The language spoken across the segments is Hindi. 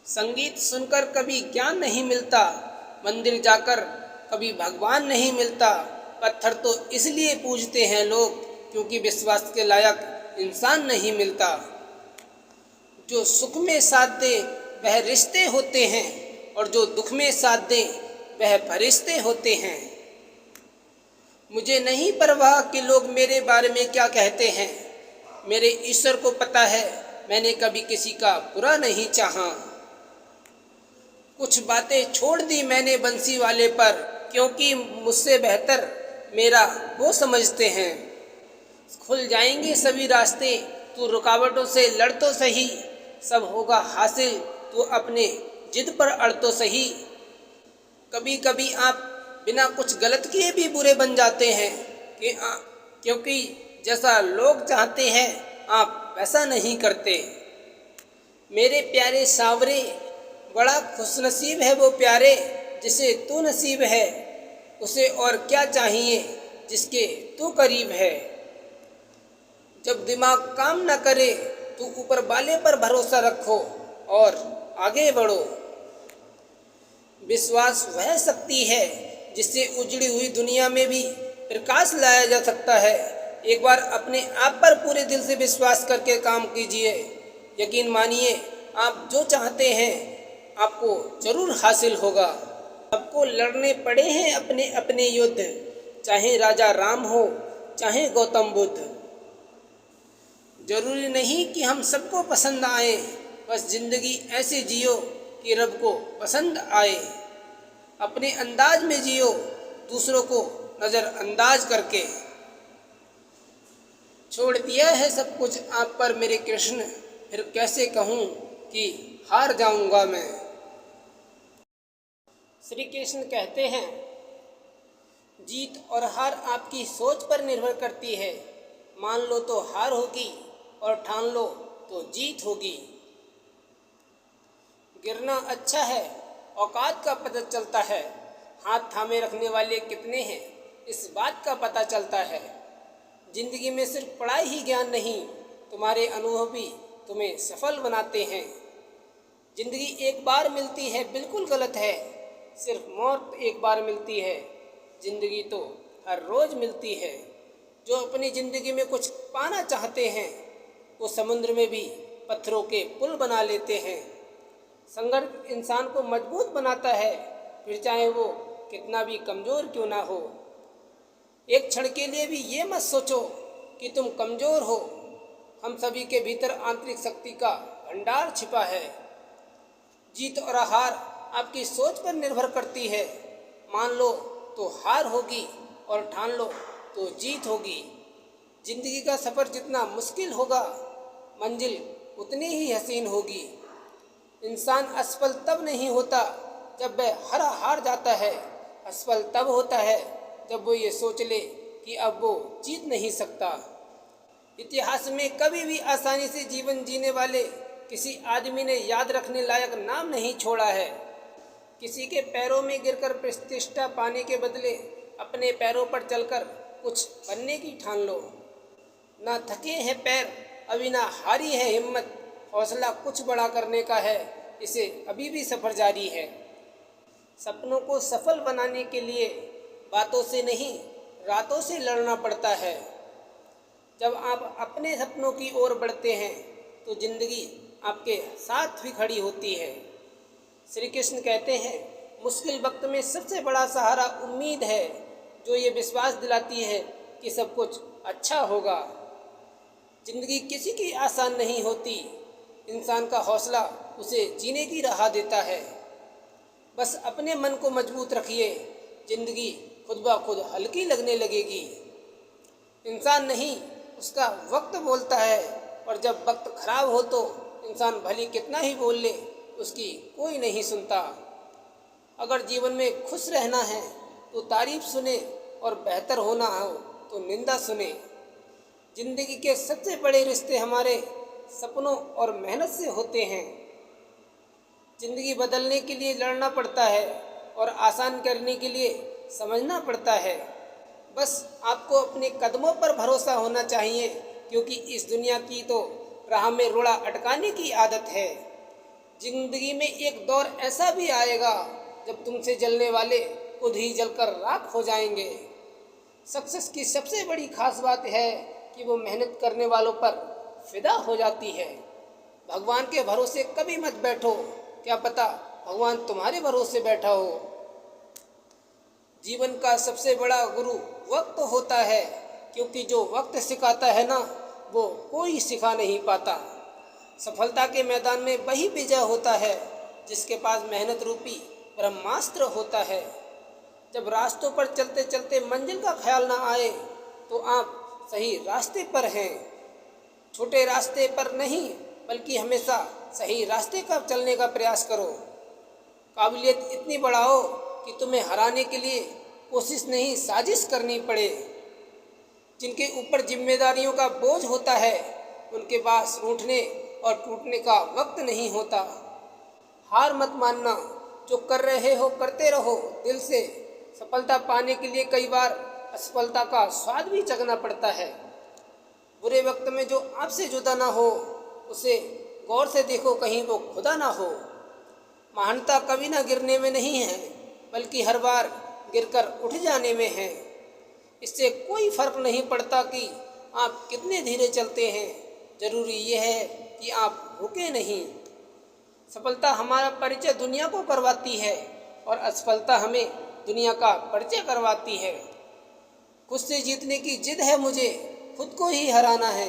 संगीत सुनकर कभी ज्ञान नहीं मिलता, मंदिर जाकर कभी भगवान नहीं मिलता। पत्थर तो इसलिए पूजते हैं लोग क्योंकि विश्वास के लायक इंसान नहीं मिलता। जो सुख में साथ दे वह रिश्ते होते हैं और जो दुख में साथ दे वह फरिश्ते होते हैं। मुझे नहीं परवाह कि लोग मेरे बारे में क्या कहते हैं, मेरे ईश्वर को पता है मैंने कभी किसी का बुरा नहीं चाहा। कुछ बातें छोड़ दी मैंने बंसी वाले पर क्योंकि मुझसे बेहतर मेरा वो समझते हैं। खुल जाएंगे सभी रास्ते, तू रुकावटों से लड़ तो सही, सब होगा हासिल तू अपने जिद पर अड़ तो सही। कभी कभी आप बिना कुछ गलत किए भी बुरे बन जाते हैं क्योंकि जैसा लोग चाहते हैं आप वैसा नहीं करते। मेरे प्यारे सावरे, बड़ा खुशनसीब है वो प्यारे जिसे तू नसीब है, उसे और क्या चाहिए जिसके तू करीब है। जब दिमाग काम न करे तो ऊपर वाले पर भरोसा रखो और आगे बढ़ो। विश्वास वह शक्ति है जिससे उजड़ी हुई दुनिया में भी प्रकाश लाया जा सकता है। एक बार अपने आप पर पूरे दिल से विश्वास करके काम कीजिए। यकीन मानिए आप जो चाहते हैं आपको जरूर हासिल होगा। आपको लड़ने पड़े हैं अपने अपने युद्ध, चाहे राजा राम हो चाहे गौतम बुद्ध। जरूरी नहीं कि हम सबको पसंद आए, बस जिंदगी ऐसे जियो कि रब को पसंद आए। अपने अंदाज में जियो, दूसरों को नज़रअंदाज करके। छोड़ दिया है सब कुछ आप पर मेरे कृष्ण, फिर कैसे कहूँ कि हार जाऊंगा मैं। श्री कृष्ण कहते हैं, जीत और हार आपकी सोच पर निर्भर करती है। मान लो तो हार होगी और ठान लो तो जीत होगी। गिरना अच्छा है, औकात का पता चलता है। हाथ थामे रखने वाले कितने हैं इस बात का पता चलता है। जिंदगी में सिर्फ पढ़ाई ही ज्ञान नहीं, तुम्हारे अनुभव भी तुम्हें सफल बनाते हैं। जिंदगी एक बार मिलती है बिल्कुल गलत है, सिर्फ मौत एक बार मिलती है, जिंदगी तो हर रोज मिलती है। जो अपनी जिंदगी में कुछ पाना चाहते हैं वो समुद्र में भी पत्थरों के पुल बना लेते हैं। संघर्ष इंसान को मजबूत बनाता है, फिर चाहे वो कितना भी कमज़ोर क्यों ना हो। एक क्षण के लिए भी ये मत सोचो कि तुम कमज़ोर हो। हम सभी के भीतर आंतरिक शक्ति का भंडार छिपा है। जीत और हार आपकी सोच पर निर्भर करती है। मान लो तो हार होगी और ठान लो तो जीत होगी। जिंदगी का सफ़र जितना मुश्किल होगा, मंजिल उतनी ही हसीन होगी। इंसान असफल तब नहीं होता जब वह हार जाता है, असफल तब होता है जब वो ये सोच ले कि अब वो जीत नहीं सकता। इतिहास में कभी भी आसानी से जीवन जीने वाले किसी आदमी ने याद रखने लायक नाम नहीं छोड़ा है। किसी के पैरों में गिरकर प्रतिष्ठा पाने के बदले अपने पैरों पर चलकर कुछ बनने की ठान लो। ना थके हैं पैर, अभी ना हारी है हिम्मत, हौसला कुछ बड़ा करने का है, इसे अभी भी सफ़र जारी है। सपनों को सफल बनाने के लिए बातों से नहीं रातों से लड़ना पड़ता है। जब आप अपने सपनों की ओर बढ़ते हैं तो जिंदगी आपके साथ भी खड़ी होती है। श्री कृष्ण कहते हैं, मुश्किल वक्त में सबसे बड़ा सहारा उम्मीद है, जो ये विश्वास दिलाती है कि सब कुछ अच्छा होगा। जिंदगी किसी की आसान नहीं होती, इंसान का हौसला उसे जीने की राह देता है। बस अपने मन को मजबूत रखिए, जिंदगी खुद ब खुद हल्की लगने लगेगी। इंसान नहीं उसका वक्त बोलता है, और जब वक्त खराब हो तो इंसान भले कितना ही बोल ले उसकी कोई नहीं सुनता। अगर जीवन में खुश रहना है तो तारीफ सुने और बेहतर होना हो तो निंदा सुने। जिंदगी के सबसे बड़े रिश्ते हमारे सपनों और मेहनत से होते हैं। जिंदगी बदलने के लिए लड़ना पड़ता है और आसान करने के लिए समझना पड़ता है। बस आपको अपने कदमों पर भरोसा होना चाहिए, क्योंकि इस दुनिया की तो राह में रोड़ा अटकाने की आदत है। जिंदगी में एक दौर ऐसा भी आएगा जब तुमसे जलने वाले खुद ही जलकर राख हो जाएंगे। सक्सेस की सबसे बड़ी खास बात है कि वो मेहनत करने वालों पर फिदा हो जाती है। भगवान के भरोसे कभी मत बैठो, क्या पता भगवान तुम्हारे भरोसे बैठा हो। जीवन का सबसे बड़ा गुरु वक्त होता है, क्योंकि जो वक्त सिखाता है ना, वो कोई सिखा नहीं पाता। सफलता के मैदान में वही विजय होता है जिसके पास मेहनत रूपी ब्रह्मास्त्र होता है। जब रास्तों पर चलते चलते मंजिल का ख्याल ना आए तो आप सही रास्ते पर हैं। छोटे रास्ते पर नहीं, बल्कि हमेशा सही रास्ते का चलने का प्रयास करो। काबिलियत इतनी बढ़ाओ कि तुम्हें हराने के लिए कोशिश नहीं, साजिश करनी पड़े। जिनके ऊपर जिम्मेदारियों का बोझ होता है, उनके पास रूठने और टूटने का वक्त नहीं होता। हार मत मानना, जो कर रहे हो करते रहो दिल से। सफलता पाने के लिए कई बार असफलता का स्वाद भी चखना पड़ता है। बुरे वक्त में जो आपसे जुदा ना हो, उसे गौर से देखो, कहीं वो खुदा ना हो। महानता कभी ना गिरने में नहीं है, बल्कि हर बार गिरकर उठ जाने में है। इससे कोई फर्क नहीं पड़ता कि आप कितने धीरे चलते हैं, जरूरी ये है कि आप रुके नहीं। सफलता हमारा परिचय दुनिया को करवाती है और असफलता हमें दुनिया का परिचय करवाती है। खुद से जीतने की जिद है मुझे, खुद को ही हराना है।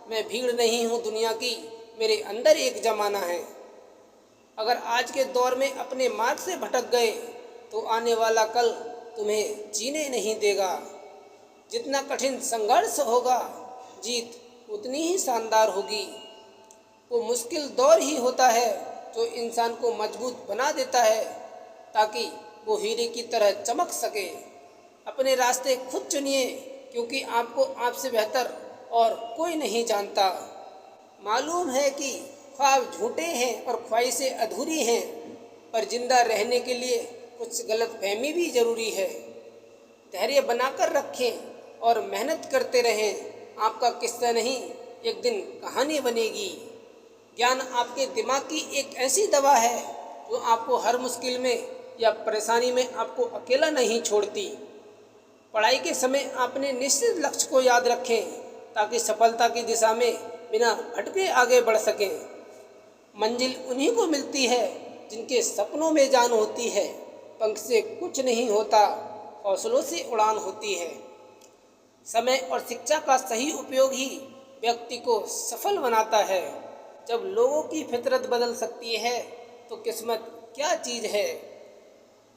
मैं भीड़ नहीं हूँ दुनिया की, मेरे अंदर एक जमाना है। अगर आज के दौर में अपने मार्ग से भटक गए तो आने वाला कल तुम्हें जीने नहीं देगा। जितना कठिन संघर्ष होगा, जीत उतनी ही शानदार होगी। वो मुश्किल दौर ही होता है जो इंसान को मजबूत बना देता है, ताकि वो हीरे की तरह चमक सके। अपने रास्ते खुद चुनिए, क्योंकि आपको आपसे बेहतर और कोई नहीं जानता। मालूम है कि ख्वाब झूठे हैं और ख्वाहिशें अधूरी हैं, पर जिंदा रहने के लिए कुछ गलतफहमी भी ज़रूरी है। धैर्य बनाकर रखें और मेहनत करते रहें। आपका किस्सा नहीं, एक दिन कहानी बनेगी। ज्ञान आपके दिमाग की एक ऐसी दवा है जो आपको हर मुश्किल में या परेशानी में आपको अकेला नहीं छोड़ती। पढ़ाई के समय अपने निश्चित लक्ष्य को याद रखें, ताकि सफलता की दिशा में बिना भटके आगे बढ़ सकें। मंजिल उन्हीं को मिलती है जिनके सपनों में जान होती है। पंख से कुछ नहीं होता, हौसलों से उड़ान होती है। समय और शिक्षा का सही उपयोग ही व्यक्ति को सफल बनाता है। जब लोगों की फितरत बदल सकती है तो किस्मत क्या चीज़ है।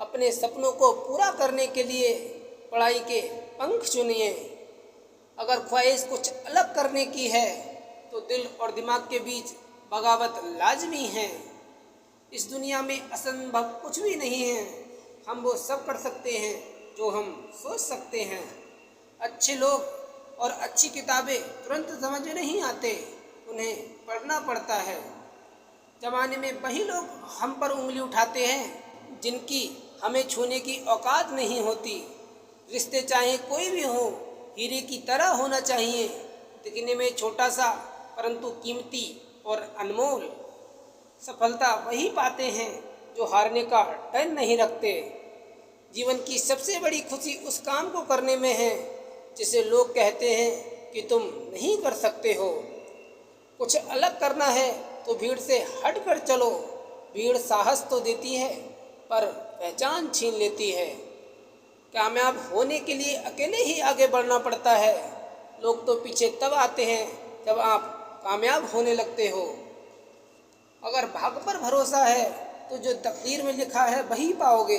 अपने सपनों को पूरा करने के लिए पढ़ाई के पंख चुनिए। अगर ख्वाहिश कुछ अलग करने की है तो दिल और दिमाग के बीच बगावत लाजमी है। इस दुनिया में असंभव कुछ भी नहीं है। हम वो सब कर सकते हैं जो हम सोच सकते हैं। अच्छे लोग और अच्छी किताबें तुरंत समझ में नहीं आते, उन्हें पढ़ना पड़ता है। ज़माने में वही लोग हम पर उंगली उठाते हैं जिनकी हमें छूने की औकात नहीं होती। रिश्ते चाहे कोई भी हो, हीरे की तरह होना चाहिए, दिखने में छोटा सा परंतु कीमती और अनमोल। सफलता वही पाते हैं जो हारने का डर नहीं रखते। जीवन की सबसे बड़ी खुशी उस काम को करने में है जिसे लोग कहते हैं कि तुम नहीं कर सकते हो। कुछ अलग करना है तो भीड़ से हट कर चलो। भीड़ साहस तो देती है पर पहचान छीन लेती है। कामयाब होने के लिए अकेले ही आगे बढ़ना पड़ता है। लोग तो पीछे तब आते हैं जब आप कामयाब होने लगते हो। अगर भाग्य पर भरोसा है तो जो तकदीर में लिखा है वही पाओगे,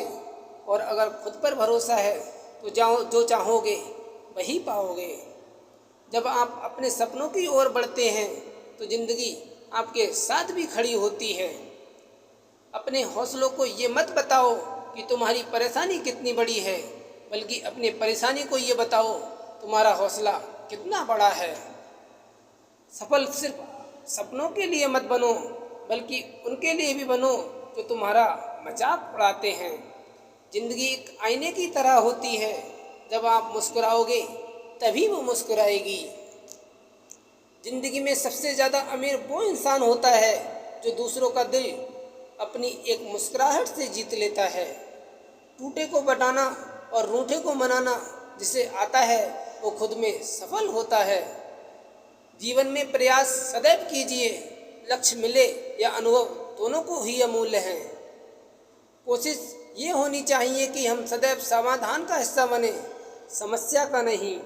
और अगर खुद पर भरोसा है तो जो चाहोगे वही पाओगे। जब आप अपने सपनों की ओर बढ़ते हैं तो ज़िंदगी आपके साथ भी खड़ी होती है। अपने हौसलों को ये मत बताओ कि तुम्हारी परेशानी कितनी बड़ी है, बल्कि अपनी परेशानी को ये बताओ तुम्हारा हौसला कितना बड़ा है। सफल सिर्फ सपनों के लिए मत बनो, बल्कि उनके लिए भी बनो जो तुम्हारा मजाक उड़ाते हैं। ज़िंदगी एक आईने की तरह होती है, जब आप मुस्कुराओगे तभी वो मुस्कुराएगी। ज़िंदगी में सबसे ज़्यादा अमीर वो इंसान होता है जो दूसरों का दिल अपनी एक मुस्कुराहट से जीत लेता है। टूटे को बटाना और रूठे को मनाना जिसे आता है वो खुद में सफल होता है। जीवन में प्रयास सदैव कीजिए, लक्ष्य मिले या अनुभव दोनों को ही अमूल्य हैं। कोशिश ये होनी चाहिए कि हम सदैव समाधान का हिस्सा बने, समस्या का नहीं।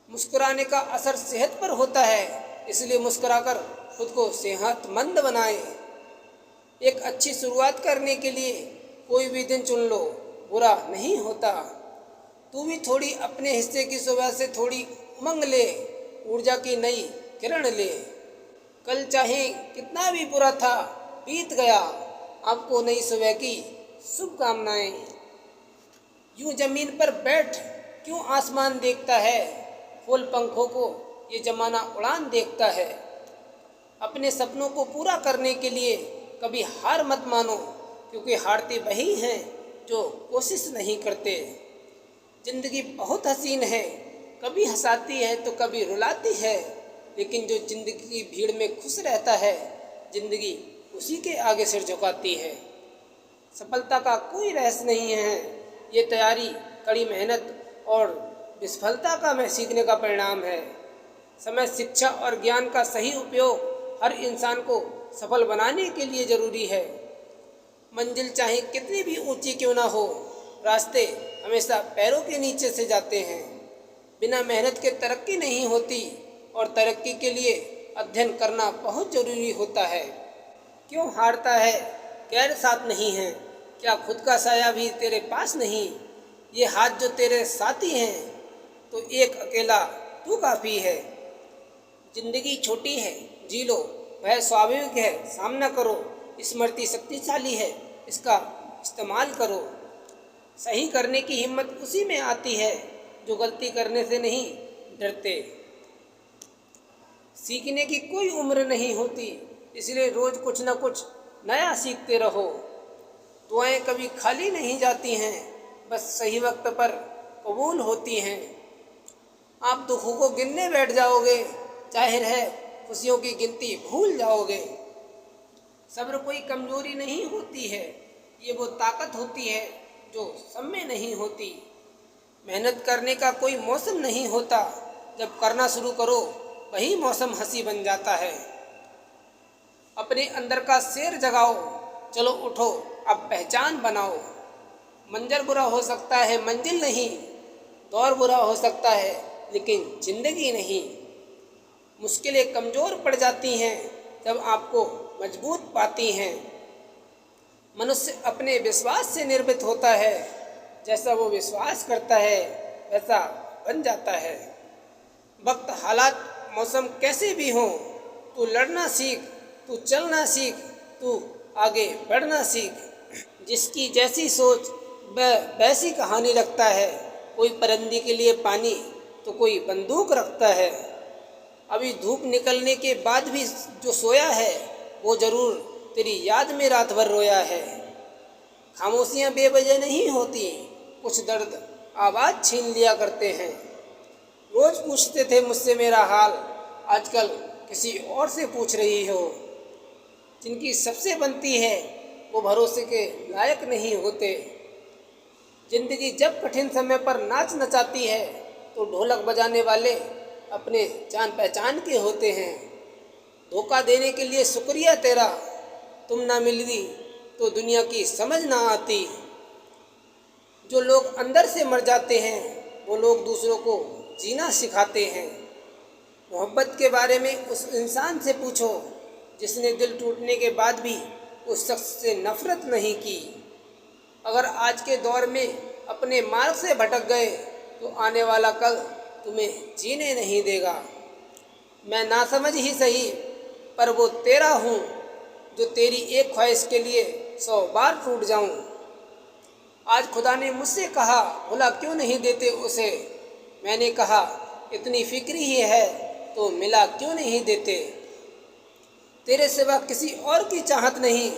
मुस्कुराने का असर सेहत पर होता है, इसलिए मुस्कुराकर खुद को सेहतमंद बनाएं। एक अच्छी शुरुआत करने के लिए कोई भी दिन चुन लो, बुरा नहीं होता। तू भी थोड़ी अपने हिस्से की सुबह से थोड़ी उमंग ले, ऊर्जा की नई किरण ले। कल चाहे कितना भी बुरा था, बीत गया, आपको नई सुबह की शुभकामनाएं। यूं जमीन पर बैठ क्यों आसमान देखता है, फूल पंखों को ये जमाना उड़ान देखता है। अपने सपनों को पूरा करने के लिए कभी हार मत मानो, क्योंकि हारते वही हैं जो कोशिश नहीं करते। जिंदगी बहुत हसीन है, कभी हंसाती है तो कभी रुलाती है, लेकिन जो जिंदगी की भीड़ में खुश रहता है, जिंदगी उसी के आगे सिर झुकाती है। सफलता का कोई रहस्य नहीं है, ये तैयारी, कड़ी मेहनत और विफलता का मैं सीखने का परिणाम है। समय, शिक्षा और ज्ञान का सही उपयोग हर इंसान को सफल बनाने के लिए जरूरी है। मंजिल चाहे कितनी भी ऊंची क्यों ना हो, रास्ते हमेशा पैरों के नीचे से जाते हैं। बिना मेहनत के तरक्की नहीं होती और तरक्की के लिए अध्ययन करना बहुत जरूरी होता है। क्यों हारता है? गैर साथ नहीं है, क्या खुद का साया भी तेरे पास नहीं? ये हाथ जो तेरे साथी हैं, तो एक अकेला तू काफ़ी है। जिंदगी छोटी है, जी लो, वह स्वाभाविक है, सामना करो। स्मृति शक्तिशाली है, इसका इस्तेमाल करो। सही करने की हिम्मत उसी में आती है जो गलती करने से नहीं डरते। सीखने की कोई उम्र नहीं होती, इसलिए रोज कुछ न कुछ नया सीखते रहो। दुआएं कभी खाली नहीं जाती हैं, बस सही वक्त पर कबूल होती हैं। आप दुखों को गिनने बैठ जाओगे, जाहिर है खुशियों की गिनती भूल जाओगे। सब्र कोई कमजोरी नहीं होती है, ये वो ताकत होती है जो सब में नहीं होती। मेहनत करने का कोई मौसम नहीं होता, जब करना शुरू करो वही मौसम हंसी बन जाता है। अपने अंदर का शेर जगाओ, चलो उठो, अब पहचान बनाओ। मंजर बुरा हो सकता है, मंजिल नहीं। दौर बुरा हो सकता है, लेकिन जिंदगी नहीं। मुश्किलें कमज़ोर पड़ जाती हैं जब आपको मजबूत पाती हैं। मनुष्य अपने विश्वास से निर्मित होता है, जैसा वो विश्वास करता है वैसा बन जाता है। वक्त, हालात, मौसम कैसे भी हों, तू लड़ना सीख, तू चलना सीख, तू आगे बढ़ना सीख। जिसकी जैसी सोच वह वैसी कहानी रखता है। कोई परिंदे के लिए पानी तो कोई बंदूक रखता है। अभी धूप निकलने के बाद भी जो सोया है वो जरूर तेरी याद में रात भर रोया है। खामोशियाँ बेवजह नहीं होती, कुछ दर्द आवाज़ छीन लिया करते हैं। रोज़ पूछते थे मुझसे मेरा हाल, आजकल किसी और से पूछ रही हो। जिनकी सबसे बनती है वो भरोसे के लायक नहीं होते। जिंदगी जब कठिन समय पर नाच नचाती है तो ढोलक बजाने वाले अपने जान पहचान के होते हैं। धोखा देने के लिए शुक्रिया तेरा, तुम ना मिलती तो दुनिया की समझ ना आती। जो लोग अंदर से मर जाते हैं वो लोग दूसरों को जीना सिखाते हैं। मोहब्बत के बारे में उस इंसान से पूछो जिसने दिल टूटने के बाद भी उस शख्स से नफरत नहीं की। अगर आज के दौर में अपने मार्ग से भटक गए तो आने वाला कल तुम्हें जीने नहीं देगा। मैं नासमझ ही सही, पर वो तेरा हूँ जो तेरी एक ख्वाहिश के लिए 100 बार टूट जाऊँ। आज खुदा ने मुझसे कहा भुला क्यों नहीं देते उसे। मैंने कहा इतनी फिक्र ही है तो मिला क्यों नहीं देते। तेरे सिवा किसी और की चाहत नहीं,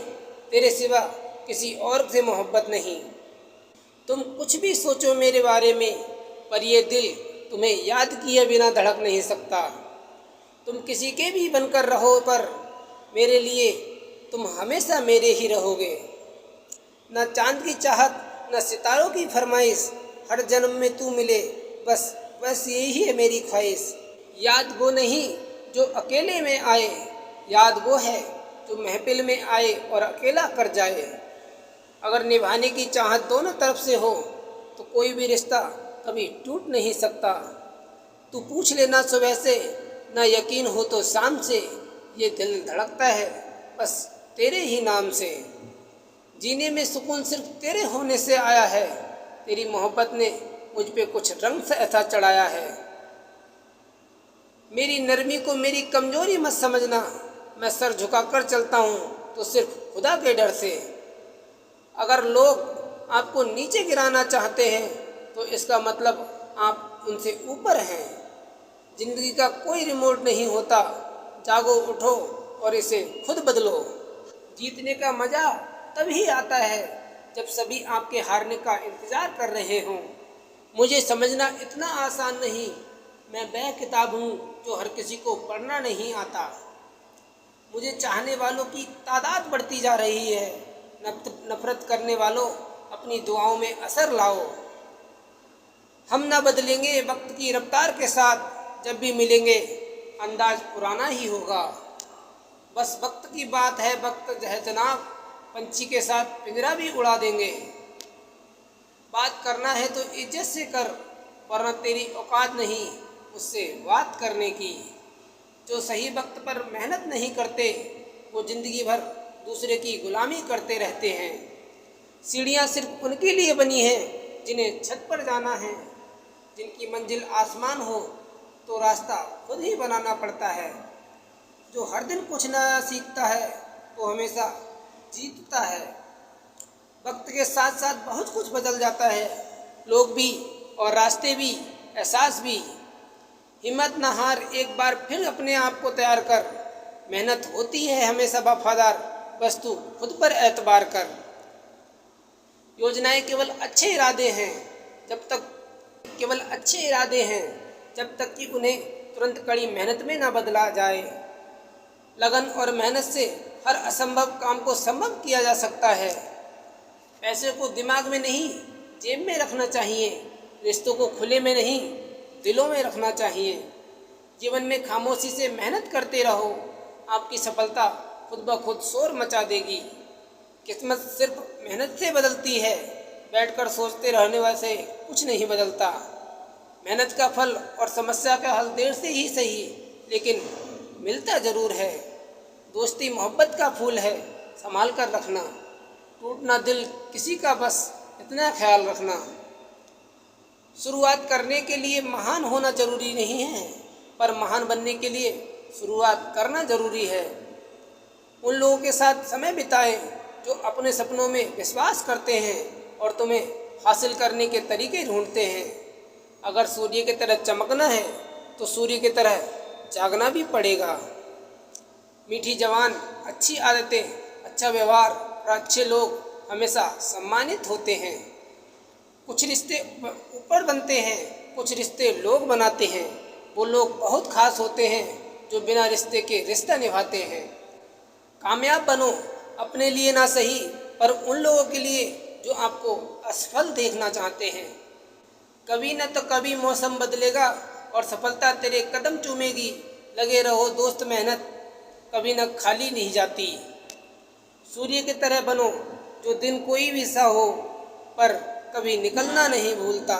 तेरे सिवा किसी और से मोहब्बत नहीं। तुम कुछ भी सोचो मेरे बारे में, पर ये दिल तुम्हें याद किए बिना धड़क नहीं सकता। तुम किसी के भी बनकर रहो, पर मेरे लिए तुम हमेशा मेरे ही रहोगे। न चांद की चाहत न सितारों की फरमाइश, हर जन्म में तू मिले बस बस यही है मेरी ख्वाहिश। याद वो नहीं जो अकेले में आए, याद वो है जो महफिल में आए और अकेला कर जाए। अगर निभाने की चाहत दोनों तरफ से हो तो कोई भी रिश्ता कभी टूट नहीं सकता। तू पूछ लेना सुबह से, ना यकीन हो तो शाम से, ये दिल धड़कता है बस तेरे ही नाम से। जीने में सुकून सिर्फ तेरे होने से आया है, तेरी मोहब्बत ने मुझ पे कुछ रंग से ऐसा चढ़ाया है। मेरी नरमी को मेरी कमजोरी मत समझना, मैं सर झुकाकर चलता हूँ तो सिर्फ खुदा के डर से। अगर लोग आपको नीचे गिराना चाहते हैं तो इसका मतलब आप उनसे ऊपर हैं। जिंदगी का कोई रिमोट नहीं होता, जागो उठो और इसे खुद बदलो। जीतने का मज़ा तभी आता है जब सभी आपके हारने का इंतज़ार कर रहे हों। मुझे समझना इतना आसान नहीं, मैं वह किताब हूँ जो हर किसी को पढ़ना नहीं आता। मुझे चाहने वालों की तादाद बढ़ती जा रही है, नफरत करने वालों अपनी दुआओं में असर लाओ। हम ना बदलेंगे वक्त की रफ्तार के साथ, जब भी मिलेंगे अंदाज पुराना ही होगा। बस वक्त की बात है, वक्त है जनाब, पंछी के साथ पिंजरा भी उड़ा देंगे। बात करना है तो इज्जत से कर, वरना तेरी औकात नहीं उससे बात करने की। जो सही वक्त पर मेहनत नहीं करते वो ज़िंदगी भर दूसरे की गुलामी करते रहते हैं। सीढ़ियाँ सिर्फ उनके लिए बनी हैं जिन्हें छत पर जाना है, जिनकी मंजिल आसमान हो तो रास्ता खुद ही बनाना पड़ता है। जो हर दिन कुछ नया सीखता है वो हमेशा जीतता है। वक्त के साथ साथ बहुत कुछ बदल जाता है, लोग भी और रास्ते भी, एहसास भी। हिम्मत न हार, एक बार फिर अपने आप को तैयार कर। मेहनत होती है हमेशा वफादार, बस तू खुद पर एतबार कर। योजनाएं केवल अच्छे इरादे हैं जब तक कि उन्हें तुरंत कड़ी मेहनत में ना बदला जाए। लगन और मेहनत से हर असंभव काम को संभव किया जा सकता है। पैसे को दिमाग में नहीं जेब में रखना चाहिए, रिश्तों को खुले में नहीं दिलों में रखना चाहिए। जीवन में खामोशी से मेहनत करते रहो, आपकी सफलता खुद ब खुद शोर मचा देगी। किस्मत सिर्फ मेहनत से बदलती है, बैठकर सोचते रहने से कुछ नहीं बदलता। मेहनत का फल और समस्या का हल देर से ही सही लेकिन मिलता ज़रूर है। दोस्ती मोहब्बत का फूल है, संभाल कर रखना। टूटना दिल किसी का, बस इतना ख्याल रखना। शुरुआत करने के लिए महान होना ज़रूरी नहीं है, पर महान बनने के लिए शुरुआत करना ज़रूरी है। उन लोगों के साथ समय बिताएं जो अपने सपनों में विश्वास करते हैं और तुम्हें हासिल करने के तरीके ढूंढते हैं। अगर सूर्य की तरह चमकना है तो सूर्य की तरह जागना भी पड़ेगा। मीठी जवान, अच्छी आदतें, अच्छा व्यवहार और अच्छे लोग हमेशा सम्मानित होते हैं। कुछ रिश्ते ऊपर बनते हैं, कुछ रिश्ते लोग बनाते हैं। वो लोग बहुत खास होते हैं जो बिना रिश्ते के रिश्ता निभाते हैं। कामयाब बनो, अपने लिए ना सही पर उन लोगों के लिए जो आपको असफल देखना चाहते हैं। कभी न तो कभी मौसम बदलेगा और सफलता तेरे कदम चूमेगी। लगे रहो दोस्त, मेहनत कभी न खाली नहीं जाती। सूर्य की तरह बनो, जो दिन कोई भी सा हो पर कभी निकलना नहीं भूलता।